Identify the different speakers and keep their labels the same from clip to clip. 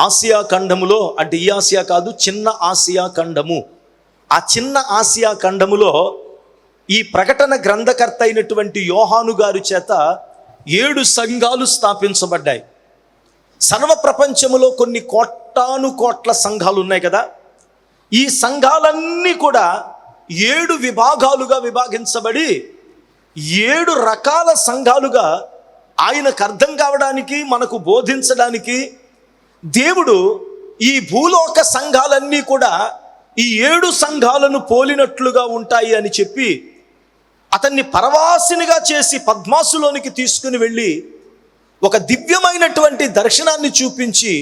Speaker 1: Asia ఖండములో, అంటే ఈ Asia కాదు, చిన్న ఆసియా ఖండము. ఆ చిన్న ఆసియా ఖండములో ఈ ప్రకటన గ్రంథకర్త అయినటువంటి యోహాను గారి చేత 7 సంఘాలు స్థాపించబడ్డాయి. సర్వ ప్రపంచములో కొన్ని కోటాను కోట్ల సంఘాలు ఉన్నాయి కదా. ఈ సంఘాలన్నీ కూడా 7 విభాగాలుగా విభాగించబడి 7 రకాల సంఘాలుగా ఆయనకు అర్థం కావడానికి, మనకు బోధించడానికి దేవుడు ఈ భూలోక సంఘాలన్నీ కూడా ఈ 7 సంఘాలను పోలినట్లుగా ఉంటాయి అని చెప్పి అతన్ని పరవాసినిగా చేసి పద్మాసులోనికి తీసుకుని వెళ్ళి ఒక దివ్యమైనటువంటి దర్శనాన్ని చూపించి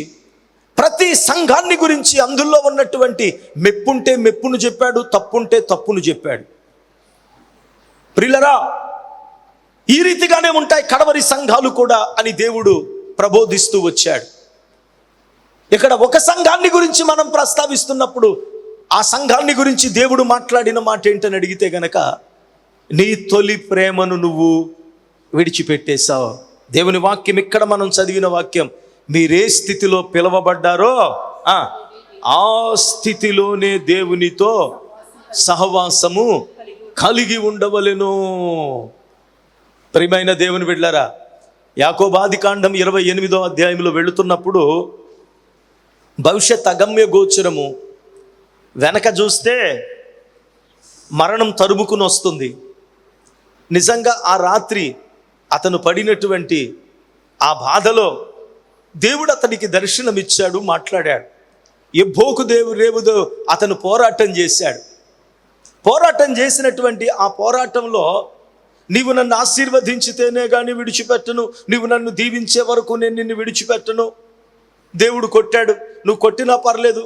Speaker 1: ప్రతి సంఘాన్ని గురించి అందులో ఉన్నటువంటి మెప్పుంటే మెప్పును చెప్పాడు, తప్పుంటే తప్పును చెప్పాడు. ప్రియులరా, ఈ రీతిగానే ఉంటాయి కడవరి సంఘాలు కూడా అని దేవుడు ప్రబోధిస్తూ వచ్చాడు. ఇక్కడ ఒక సంఘాన్ని గురించి మనం ప్రస్తావిస్తున్నప్పుడు ఆ సంఘాన్ని గురించి దేవుడు మాట్లాడిన మాట ఏంటని అడిగితే గనక, నీ తొలి ప్రేమను నువ్వు విడిచిపెట్టేశావు. దేవుని వాక్యం ఇక్కడ మనం చదివిన వాక్యం, మీరే స్థితిలో పిలవబడ్డారో ఆ స్థితిలోనే దేవునితో సహవాసము కలిగి ఉండవలెను. ప్రియమైన దేవుని బిడ్డలారా, యాకోబాదికాండం 28వ అధ్యాయంలో వెళుతున్నప్పుడు భవిష్యత్ అగమ్య గోచరము, వెనక చూస్తే మరణం తరుముకుని వస్తుంది. నిజంగా ఆ రాత్రి అతను పడినటువంటి ఆ బాధలో దేవుడు అతనికి దర్శనమిచ్చాడు, మాట్లాడాడు. ఎబ్బోకు రేవుదో అతను పోరాటం చేశాడు. పోరాటం చేసినటువంటి ఆ పోరాటంలో, నీవు నన్ను ఆశీర్వదించితేనే కానీ విడిచిపెట్టను, నీవు నన్ను దీవించే వరకు నేను నిన్ను విడిచిపెట్టను. దేవుడు కొట్టాడు, నువ్వు కొట్టినా పర్లేదు,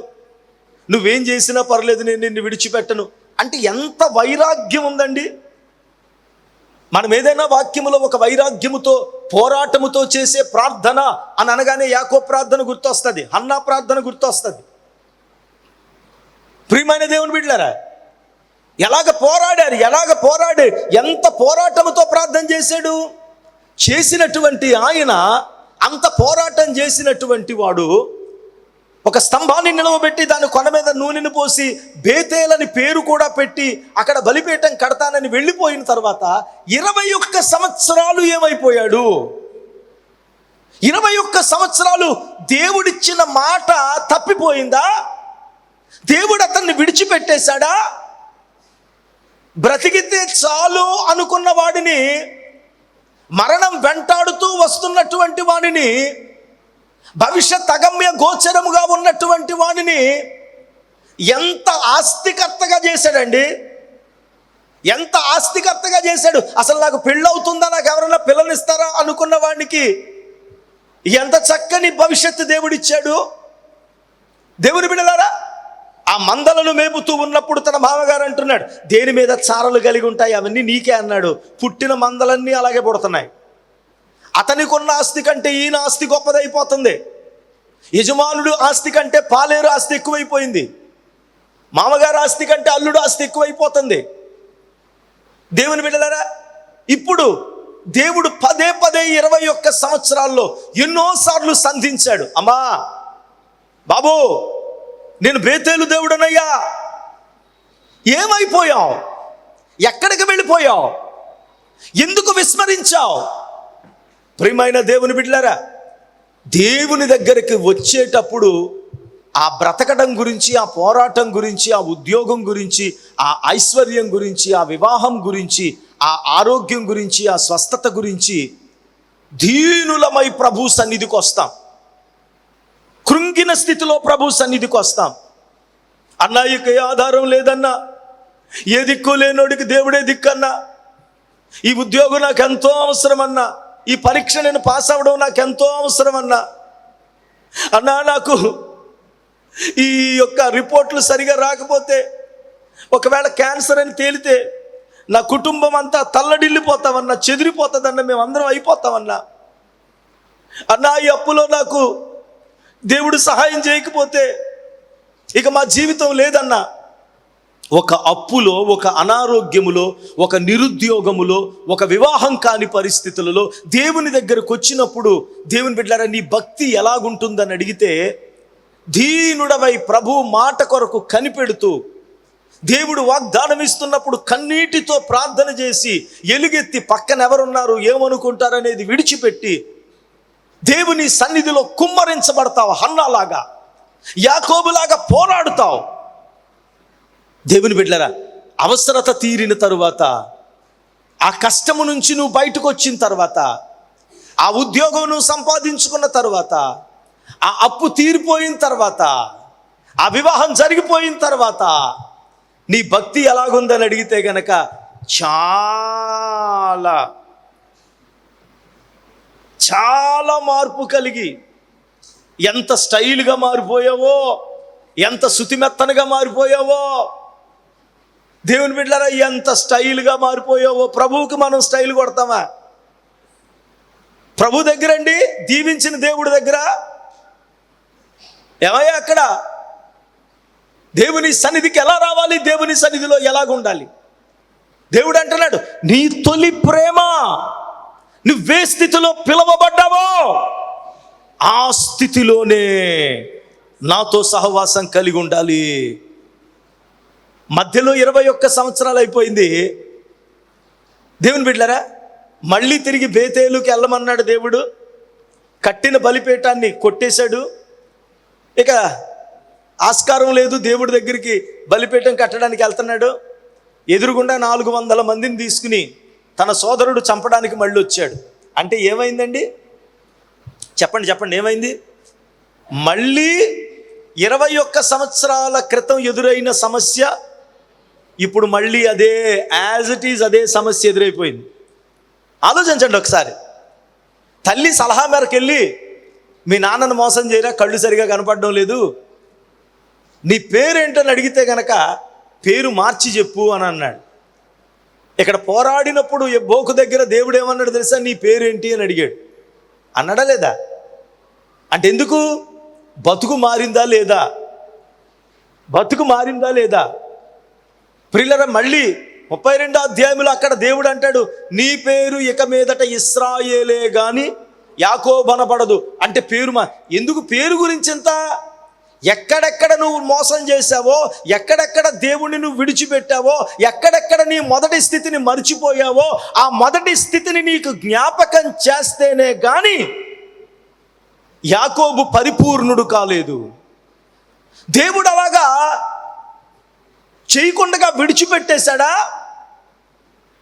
Speaker 1: నువ్వేం చేసినా పర్లేదు, నేను నిన్ను విడిచిపెట్టను అంటే ఎంత వైరాగ్యం ఉందండి. మనం ఏదైనా వాక్యములో ఒక వైరాగ్యముతో, పోరాటముతో చేసే ప్రార్థన అని అనగానే యాకోబు ప్రార్థన గుర్తొస్తుంది, హన్నా ప్రార్థన గుర్తొస్తుంది. ప్రియమైన దేవుని బిడ్డలారా, ఎలాగ పోరాడి ఎంత పోరాటముతో ప్రార్థన చేశాడు. చేసినటువంటి ఆయన, అంత పోరాటం చేసినటువంటి వాడు ఒక స్తంభాన్ని నిలవబెట్టి దాని కొన మీద నూనెను పోసి బేతేలని పేరు కూడా పెట్టి అక్కడ బలిపీఠం కడతానని వెళ్ళిపోయిన తర్వాత 21 సంవత్సరాలు ఏమైపోయాడు? 21 సంవత్సరాలు దేవుడిచ్చిన మాట తప్పిపోయిందా? దేవుడు అతన్ని విడిచిపెట్టేశాడా? బ్రతికితే చాలు అనుకున్న వాడిని, మరణం వెంటాడుతూ వస్తున్నటువంటి వాడిని, భవిష్యత్ అగమ్య గోచరముగా ఉన్నటువంటి వాడిని ఎంత ఆస్తికర్తగా చేశాడండి. ఎంత ఆస్తికర్తగా చేశాడు. అసలు నాకు పెళ్ళవుతుందా, నాకు ఎవరైనా పిల్లనిస్తారా అనుకున్న వాడికి ఎంత చక్కని భవిష్యత్తు దేవుడిచ్చాడు. దేవుని బిడ్డలారా, ఆ మందలను మేపుతూ ఉన్నప్పుడు తన మామగారు అంటున్నాడు, దేని మీద చారలు కలిగి ఉంటాయి అవన్నీ నీకే అన్నాడు. పుట్టిన మందలన్నీ అలాగే పుడుతున్నాయి. అతనికి ఉన్న ఆస్తి కంటే ఈయన ఆస్తి గొప్పదైపోతుంది. యజమానుడు ఆస్తి కంటే పాలేరు ఆస్తి ఎక్కువైపోయింది. మామగారు ఆస్తి కంటే అల్లుడు ఆస్తి ఎక్కువైపోతుంది. దేవుని బిడ్డలారా, ఇప్పుడు దేవుడు పదే 21 సంవత్సరాల్లో ఎన్నోసార్లు సంధించాడు. అమ్మా బాబు, నేను బేతేలు దేవుడనయ్యా, ఏమైపోయావు? ఎక్కడికి వెళ్ళిపోయావు? ఎందుకు విస్మరించావు? ప్రియమైన దేవుని బిడ్డలారా, దేవుని దగ్గరికి వచ్చేటప్పుడు ఆ బ్రతకడం గురించి, ఆ పోరాటం గురించి, ఆ ఉద్యోగం గురించి, ఆ ఐశ్వర్యం గురించి, ఆ వివాహం గురించి, ఆ ఆరోగ్యం గురించి, ఆ స్వస్థత గురించి దీనులమై ప్రభు సన్నిధికి వస్తాం. కృంగిన స్థితిలో ప్రభు సన్నిధికి వస్తాం. అన్నా ఇక ఏ ఆధారం లేదన్నా, ఏ దిక్కు లేనోడికి దేవుడే దిక్కన్నా, ఈ ఉద్యోగం నాకు ఎంతో అవసరమన్నా, ఈ పరీక్ష నేను పాస్ అవ్వడం నాకు ఎంతో అవసరం అన్నా, నాకు ఈ యొక్క రిపోర్ట్లు సరిగా రాకపోతే, ఒకవేళ క్యాన్సర్ అని తేలితే నా కుటుంబం అంతా తల్లడిల్లిపోతామన్నా, చెదిరిపోతుందన్నా, మేమందరం అయిపోతామన్నా, ఈ అప్పులో నాకు దేవుడు సహాయం చేయకపోతే ఇక మా జీవితం లేదన్నా, ఒక అప్పులో, ఒక అనారోగ్యములో, ఒక నిరుద్యోగములో, ఒక వివాహం కాని పరిస్థితులలో దేవుని దగ్గరకు వచ్చినప్పుడు, దేవుని బిడ్డలారా నీ భక్తి ఎలాగుంటుందని అడిగితే దీనుడవై ప్రభు మాట కొరకు కనిపెడుతూ, దేవుడు వాగ్దానం ఇస్తున్నప్పుడు కన్నీటితో ప్రార్థన చేసి ఎలుగెత్తి పక్కన ఎవరున్నారు ఏమనుకుంటారనేది విడిచిపెట్టి దేవుని సన్నిధిలో కుమ్మరించబడతావు. హన్నాలాగా, యాకోబులాగా పోరాడుతావు. దేవుని బిడ్డలారా, అవసరత తీరిన తరువాత, ఆ కష్టము నుంచి నువ్వు బయటకు వచ్చిన తర్వాత, ఆ ఉద్యోగం నువ్వు సంపాదించుకున్న తర్వాత, ఆ అప్పు తీరిపోయిన తర్వాత, ఆ వివాహం జరిగిపోయిన తర్వాత నీ భక్తి ఎలాగుందని అడిగితే గనక చాలా చాలా మార్పు కలిగి, ఎంత స్టైల్గా మారిపోయావో, ఎంత శుతిమెత్తనగా మారిపోయావో. దేవుని బిడ్డలారా, ఎంత స్టైల్గా మారిపోయావో. ప్రభువుకి మనం స్టైల్ కొడతామా? ప్రభు దగ్గరండి, దీవించిన దేవుడి దగ్గర ఏమయ్యా అక్కడ దేవుని సన్నిధికి ఎలా రావాలి, దేవుని సన్నిధిలో ఎలాగుండాలి? దేవుడు అంటున్నాడు, నీ తొలి ప్రేమ, నువ్వే స్థితిలో పిలవబడ్డావో ఆ స్థితిలోనే నాతో సహవాసం కలిగి ఉండాలి. మధ్యలో 21 సంవత్సరాలు అయిపోయింది. దేవుని బిడ్డలారా, మళ్ళీ తిరిగి బేతేలుకి వెళ్ళమన్నాడు దేవుడు. కట్టిన బలిపీఠాన్ని కొట్టేశాడు. ఇక ఆస్కారం లేదు దేవుడి దగ్గరికి బలిపీఠం కట్టడానికి వెళ్తున్నాడు. ఎదురుగుండా 400 మందిని తీసుకుని తన సోదరుడు చంపడానికి మళ్ళీ వచ్చాడు. అంటే ఏమైందండి? చెప్పండి ఏమైంది? మళ్ళీ 21 సంవత్సరాల క్రితం ఎదురైన సమస్య ఇప్పుడు మళ్ళీ అదే యాజ్ ఇట్ ఈజ్ అదే సమస్య ఎదురైపోయింది. ఆలోచించండి ఒకసారి. తల్లి సలహా మేరకు వెళ్ళి, మీ నాన్నను మోసం చేయరా, కళ్ళు సరిగా కనపడడం లేదు, నీ పేరేంటని అడిగితే గనక పేరు మార్చి చెప్పు అని అన్నాడు. ఇక్కడ పోరాడినప్పుడు బోకు దగ్గర దేవుడు ఏమన్నాడు తెలుసా? నీ పేరేంటి అని అడిగాడు. అన్నాడా లేదా? అంటే ఎందుకు? బతుకు మారిందా లేదా? బతుకు మారిందా లేదా? ప్రియులరా, మళ్ళీ 32వ అధ్యాయంలో అక్కడ దేవుడు అంటాడు, నీ పేరు ఇక మీదట ఇశ్రాయేలే గాని యాకోబు అనబడదు. అంటే పేరు ఎందుకు? పేరు గురించి ఎంత? ఎక్కడెక్కడ నువ్వు మోసం చేశావో, ఎక్కడెక్కడ దేవుణ్ణి నువ్వు విడిచిపెట్టావో, ఎక్కడెక్కడ నీ మొదటి స్థితిని మర్చిపోయావో, ఆ మొదటి స్థితిని నీకు జ్ఞాపకం చేస్తేనే గాని యాకోబు పరిపూర్ణుడు కాలేదు. దేవుడు అలాగా చేయకుండా విడిచిపెట్టేశాడా?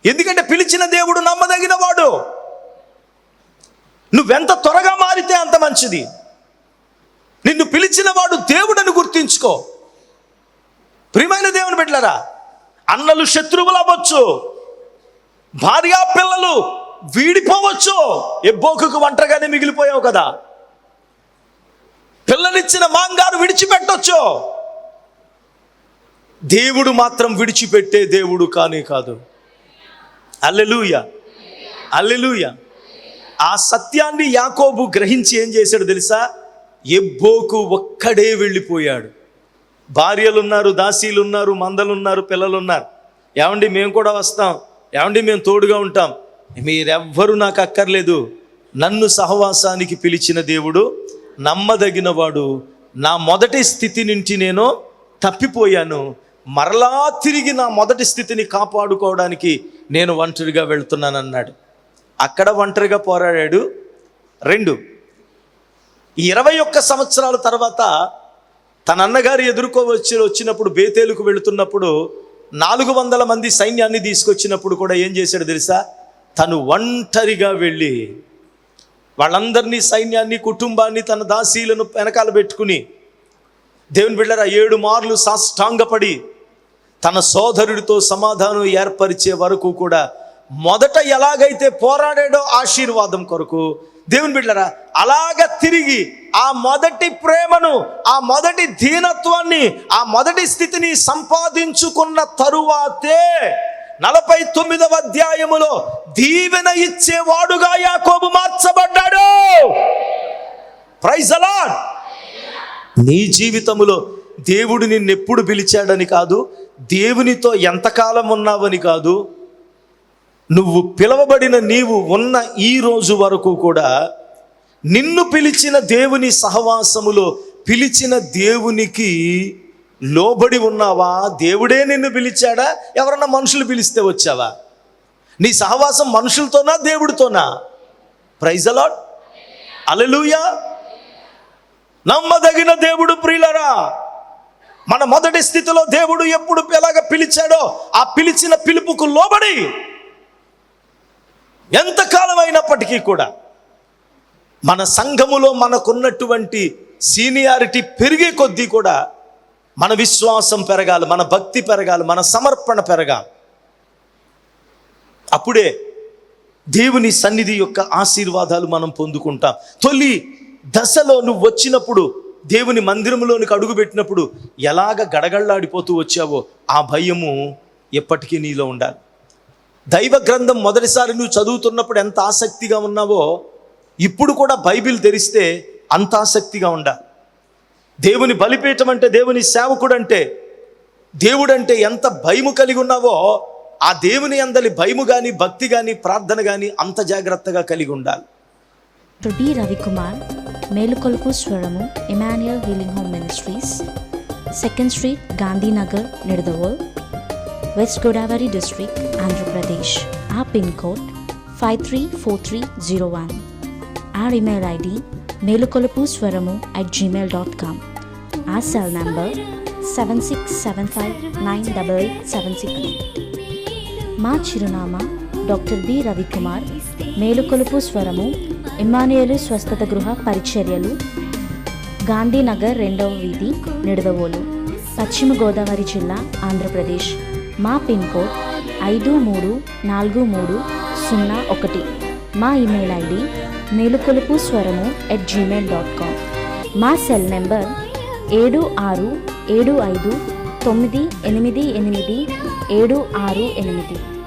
Speaker 1: ఎందుకంటే పిలిచిన దేవుడు నమ్మదగిన వాడు. నువ్వెంత త్వరగా మారితే అంత మంచిది. నిన్ను పిలిచిన వాడు దేవుడని గుర్తించుకో. ప్రియమైన దేవుని బిడ్డలారా, అన్నలు శత్రువులు అవ్వచ్చు, భార్య పిల్లలు వీడిపోవచ్చు. ఎబ్బోకుకు ఒంటరిగానే మిగిలిపోయావు కదా. పిల్లనిచ్చిన మాంగారు విడిచిపెట్టొచ్చు. దేవుడు మాత్రం విడిచిపెట్టే దేవుడు కానే కాదు. హల్లెలూయా, హల్లెలూయా. ఆ సత్యాన్ని యాకోబు గ్రహించి ఏం చేశాడు తెలుసా? ఎబ్బోకు ఒక్కడే వెళ్ళిపోయాడు. భార్యలున్నారు, దాసీలున్నారు, మందలున్నారు, పిల్లలున్నారు. ఏమండి మేము కూడా వస్తాం, ఏమండి మేము తోడుగా ఉంటాం, మీరెవ్వరూ నాకు అక్కర్లేదు. నన్ను సహవాసానికి పిలిచిన దేవుడు నమ్మదగినవాడు. నా మొదటి స్థితి నుంచి నేను తప్పిపోయాను, మరలా తిరిగి నా మొదటి స్థితిని కాపాడుకోవడానికి నేను ఒంటరిగా వెళ్తున్నానన్నాడు. అక్కడ ఒంటరిగా పోరాడాడు. 2, 21 సంవత్సరాల తర్వాత తన అన్నగారు వచ్చినప్పుడు బేతేలుకు వెళుతున్నప్పుడు 400 మంది సైన్యాన్ని తీసుకొచ్చినప్పుడు కూడా ఏం చేశాడు తెలుసా? తను ఒంటరిగా వెళ్ళి వాళ్ళందరినీ, సైన్యాన్ని, కుటుంబాన్ని, తన దాసీలను వెనకాల పెట్టుకుని, దేవుని బిడ్డలారా, 7 మార్లు సాష్టాంగపడి తన సోదరుడితో సమాధానం ఏర్పరిచే వరకు కూడా మొదట ఎలాగైతే పోరాడాడో ఆశీర్వాదం కొరకు, దేవుని బిడ్డలారా, అలాగ తిరిగి ఆ మొదటి ప్రేమను, ఆ మొదటి దీనత్వాన్ని, ఆ మొదటి స్థితిని సంపాదించుకున్న తరువాతే 49వ అధ్యాయములో దీవెన ఇచ్చేవాడుగా యాకోబు మార్చబడ్డాడు. Praise the lord. నీ జీవితములో దేవుడు నిన్నెప్పుడు పిలిచాడని కాదు, దేవునితో ఎంతకాలం ఉన్నావని కాదు, నువ్వు పిలవబడిన నీవు ఉన్న ఈ రోజు వరకు కూడా నిన్ను పిలిచిన దేవుని సహవాసములో పిలిచిన దేవునికి లోబడి ఉన్నావా? దేవుడే నిన్ను పిలిచాడా? ఎవరన్నా మనుషులు పిలిస్తే వచ్చావా? నీ సహవాసం మనుషులతోనా దేవుడితోనా? ప్రైజ్ ది లార్డ్, హల్లెలూయా. నమ్మదగిన దేవుడు ప్రియులరా. మన మొదటి స్థితిలో దేవుడు ఎప్పుడు ఎలాగ పిలిచాడో ఆ పిలిచిన పిలుపుకు లోబడి ఎంతకాలం అయినప్పటికీ కూడా మన సంఘములో మనకున్నటువంటి సీనియారిటీ పెరిగే కొద్దీ కూడా మన విశ్వాసం పెరగాలి, మన భక్తి పెరగాలి, మన సమర్పణ పెరగాలి. అప్పుడే దేవుని సన్నిధి యొక్క ఆశీర్వాదాలు మనం పొందుకుంటాం. తొలి దశలో నువ్వు వచ్చినప్పుడు, దేవుని మందిరంలోనికి అడుగుపెట్టినప్పుడు ఎలాగ గడగడలాడిపోతూ వచ్చావో ఆ భయము ఎప్పటికీ నీలో ఉండాలి. దైవ గ్రంథం మొదటిసారి నువ్వు చదువుతున్నప్పుడు ఎంత ఆసక్తిగా ఉన్నావో ఇప్పుడు కూడా బైబిల్ తెరిస్తే అంత ఆసక్తిగా ఉండాలి. దేవుని బలిపీఠం అంటే, దేవుని సేవకుడు అంటే, దేవుడు అంటే ఎంత భయము కలిగి ఉన్నావో ఆ దేవుని అందలి భయము కానీ, భక్తి కానీ, ప్రార్థన కానీ అంత జాగ్రత్తగా కలిగి ఉండాలి.
Speaker 2: డాక్టర్ బి రవికుమార్, మేలుకొలుపు స్వరము, Emmanuel healing home ministries, 2nd street, Gandhinagar, Nidadavole, west Godavari district, Andhra Pradesh. Our pin code 534301. Our email ID melukolupuswaramu@gmail.com. Our cell number 7675988763. మా చిరునామా డాక్టర్ బి రవికుమార్, మేలుకొలుపు స్వరము, ఇమ్మానుయేలు స్వస్థత గృహ పరిచర్యలు, గాంధీనగర్ 2వ వీధి, నిడదవోలు, పశ్చిమ గోదావరి జిల్లా, ఆంధ్రప్రదేశ్. మా పిన్ కోడ్ 534301. మా ఇమెయిల్ ఐడి మేలుకొలుపుస్వరము@gmail.com. మా సెల్ నెంబర్ 7675988768.